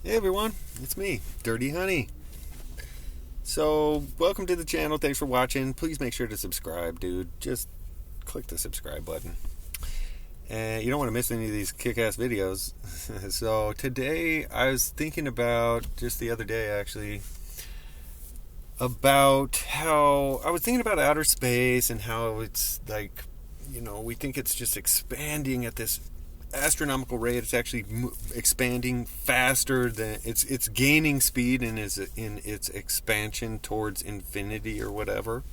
Hey everyone, it's me, Dirty Honey. So, welcome to the channel. Thanks for watching. Please make sure to subscribe, dude. Just click the subscribe button. And you don't want to miss any of these kick-ass videos. So, today I was thinking about, just the other day actually, about how I was thinking about outer space and how it's like, we think it's just expanding at this astronomical rate. It's actually expanding faster than it's gaining speed in its expansion towards infinity or whatever,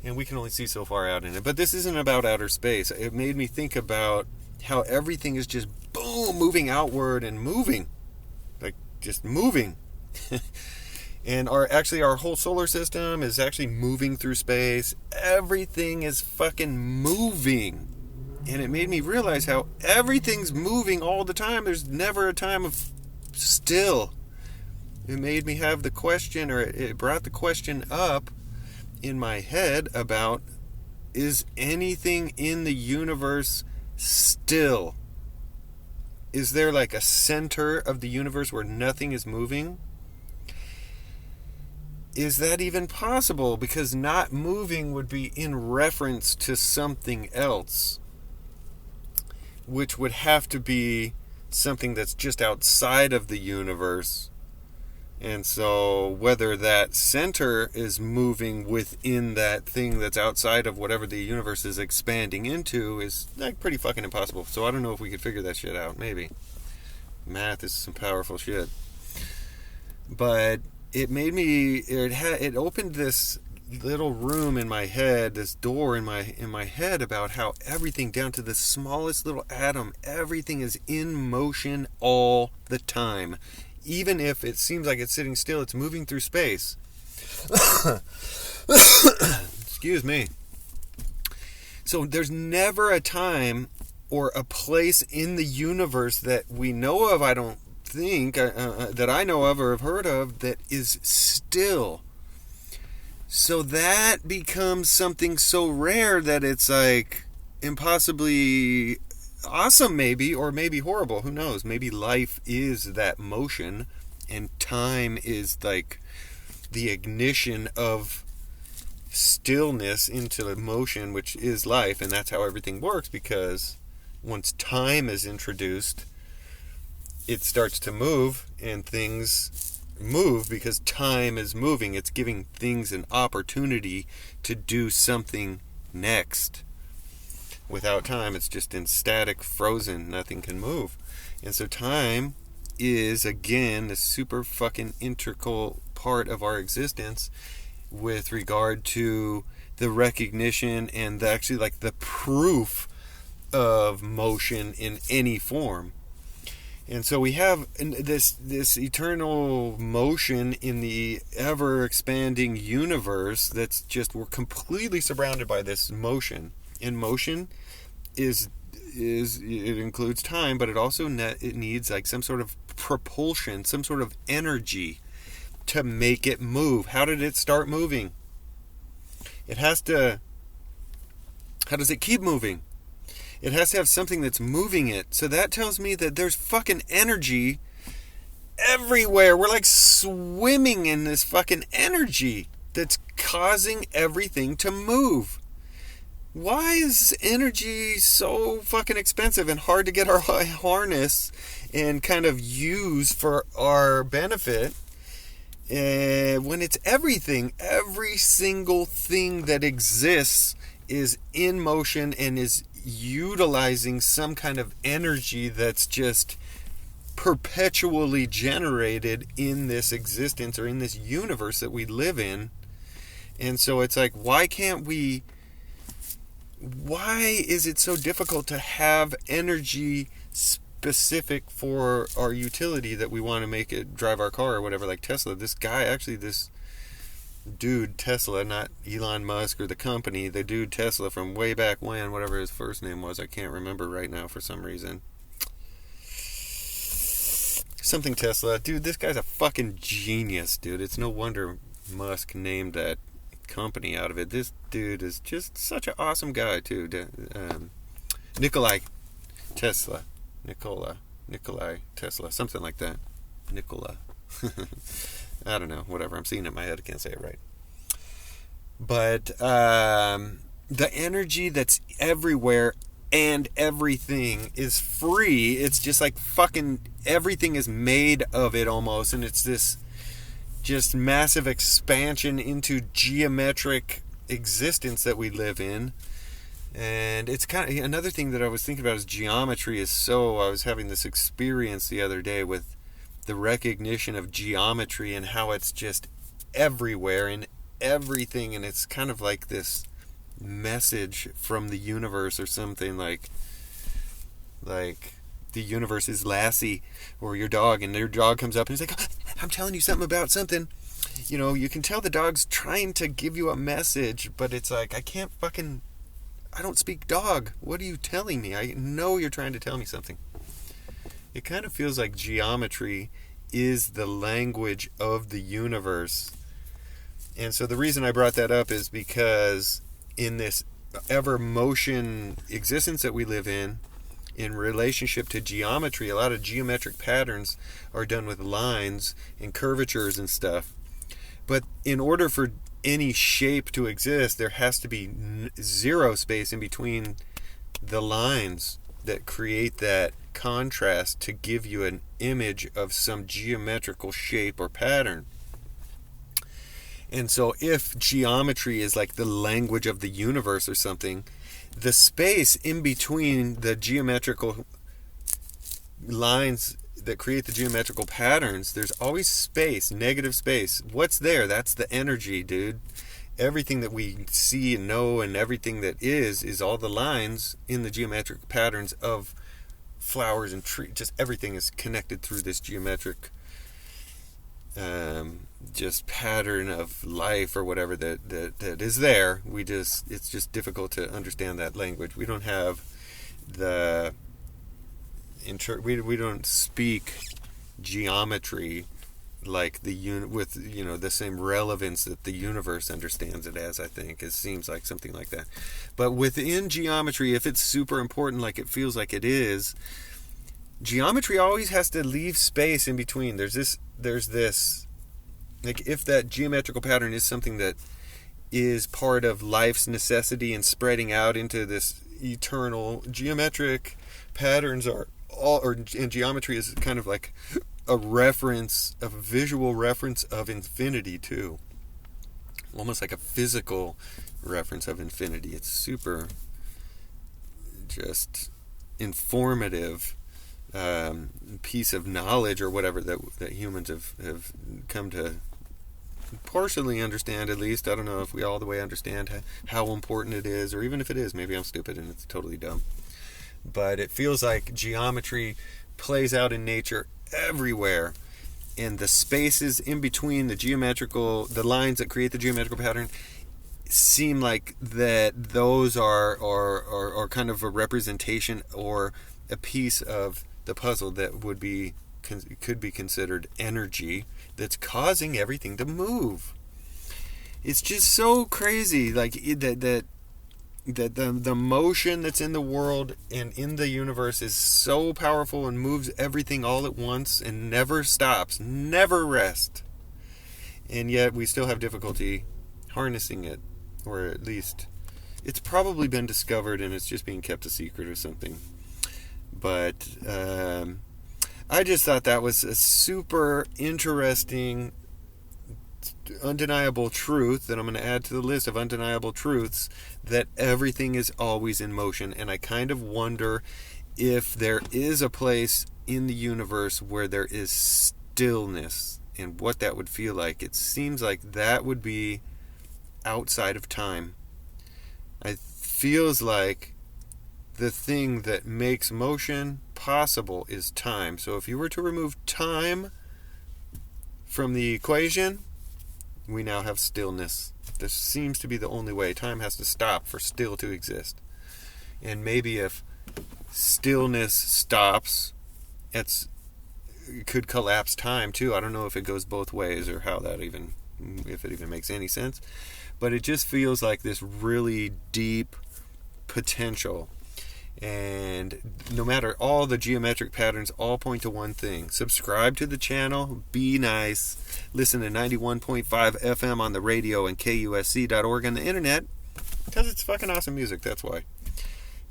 and we can only see so far out in it. But this isn't about outer space. It made me think about how everything is just boom moving outward and moving, like just moving. And our whole solar system is actually moving through space. Everything is fucking moving. And it made me realize how everything's moving all the time. There's never a time of still. It made me have the question, or it brought the question up in my head about, is anything in the universe still? Is there like a center of the universe where nothing is moving? Is that even possible? Because not moving would be in reference to something else, which would have to be something that's just outside of the universe. And so whether that center is moving within that thing that's outside of whatever the universe is expanding into is like pretty fucking impossible. So I don't know if we could figure that shit out. Maybe. Math is some powerful shit. But it made me, it opened this little room in my head, this door in my head, about how everything down to the smallest little atom, everything is in motion all the time. Even if it seems like it's sitting still, it's moving through space. Excuse me. So there's never a time or a place in the universe that we know of, I don't think, that I know of or have heard of, that is still. So that becomes something so rare that it's like impossibly awesome, maybe, or maybe horrible. Who knows? Maybe life is that motion and time is like the ignition of stillness into motion, which is life. And that's how everything works, because once time is introduced, it starts to move, and things move because time is moving. It's giving things an opportunity to do something next. Without time, it's just in static, frozen, nothing can move. And so time is, again, the super fucking integral part of our existence with regard to the recognition and actually like the proof of motion in any form. And so we have this eternal motion in the ever-expanding universe that's just, we're completely surrounded by this motion. And motion is it includes time, but it also it needs like some sort of propulsion, some sort of energy to make it move. How did it start moving? It has to... How does it keep moving? It has to have something that's moving it. So that tells me that there's fucking energy everywhere. We're like swimming in this fucking energy that's causing everything to move. Why is energy so fucking expensive and hard to get our harness and kind of use for our benefit when it's everything? Every single thing that exists is in motion and is utilizing some kind of energy that's just perpetually generated in this existence or in this universe that we live in. And so it's like, why is it so difficult to have energy specific for our utility that we want to make it drive our car or whatever? Like Tesla, this dude Tesla, not Elon Musk or the company, the dude Tesla from way back when, whatever his first name was, I can't remember right now for some reason. Something Tesla. Dude, this guy's a fucking genius, dude. It's no wonder Musk named that company out of it. This dude is just such an awesome guy, too. Nikolai Tesla, something like that. Nicola. I don't know, whatever. I'm seeing it in my head. I can't say it right. But the energy that's everywhere and everything is free. It's just like fucking everything is made of it almost. And it's this just massive expansion into geometric existence that we live in. And it's kind of another thing that I was thinking about is geometry is so. I was having this experience the other day with the recognition of geometry and how it's just everywhere in everything, and it's kind of like this message from the universe or something, like the universe is Lassie or your dog, and your dog comes up and he's like, oh, I'm telling you something about something. You know, you can tell the dog's trying to give you a message, but it's like, I don't speak dog. What are you telling me? I know you're trying to tell me something. It kind of feels like geometry is the language of the universe. And so the reason I brought that up is because in this ever motion existence that we live in relationship to geometry, a lot of geometric patterns are done with lines and curvatures and stuff. But in order for any shape to exist, there has to be zero space in between the lines that create that contrast to give you an image of some geometrical shape or pattern. And so if geometry is like the language of the universe or something, the space in between the geometrical lines that create the geometrical patterns, there's always space, negative space. What's there? That's the energy, dude. Everything that we see and know and everything that is all the lines in the geometric patterns of flowers and trees. Just everything is connected through this geometric just pattern of life or whatever that is there. It's just difficult to understand that language. We don't have we don't speak geometry like with the same relevance that the universe understands it as. I think it seems like something like that. But within geometry, if it's super important like it feels like it is, geometry always has to leave space in between. There's this like, if that geometrical pattern is something that is part of life's necessity and spreading out into this eternal, geometric patterns and geometry is kind of like a visual reference of infinity too. Almost like a physical reference of infinity. It's super just informative piece of knowledge or whatever that humans have come to partially understand, at least. I don't know if we all the way understand how important it is, or even if it is, maybe I'm stupid and it's totally dumb. But it feels like geometry plays out in nature everywhere, and the spaces in between the lines that create the geometrical pattern seem like that those are kind of a representation or a piece of the puzzle that could be considered energy that's causing everything to move. It's just so crazy, like that the motion that's in the world and in the universe is so powerful and moves everything all at once and never stops, never rests. And yet we still have difficulty harnessing it, or at least it's probably been discovered and it's just being kept a secret or something. But I just thought that was a super interesting, undeniable truth that I'm going to add to the list of undeniable truths, that everything is always in motion. And I kind of wonder if there is a place in the universe where there is stillness and what that would feel like. It seems like that would be outside of time. It feels like the thing that makes motion possible is time. So if you were to remove time from the equation, we now have stillness. This seems to be the only way. Time has to stop for still to exist. And maybe if stillness stops, it could collapse time too. I don't know if it goes both ways or if it even makes any sense. But it just feels like this really deep potential. And no matter, all the geometric patterns all point to one thing: subscribe to the channel, be nice, listen to 91.5 FM on the radio and KUSC.org on the internet, because it's fucking awesome music, that's why.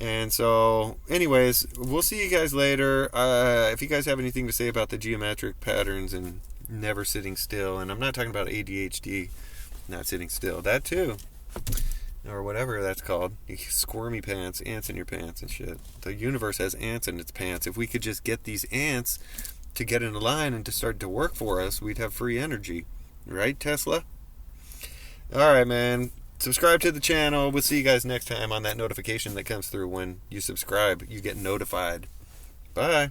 And so, anyways, we'll see you guys later. If you guys have anything to say about the geometric patterns and never sitting still, and I'm not talking about ADHD, not sitting still, that too, or whatever that's called, squirmy pants, ants in your pants and shit. The universe has ants in its pants. If we could just get these ants to get in a line and to start to work for us, we'd have free energy. Right, Tesla? Alright, man. Subscribe to the channel. We'll see you guys next time on that notification that comes through when you subscribe. You get notified. Bye.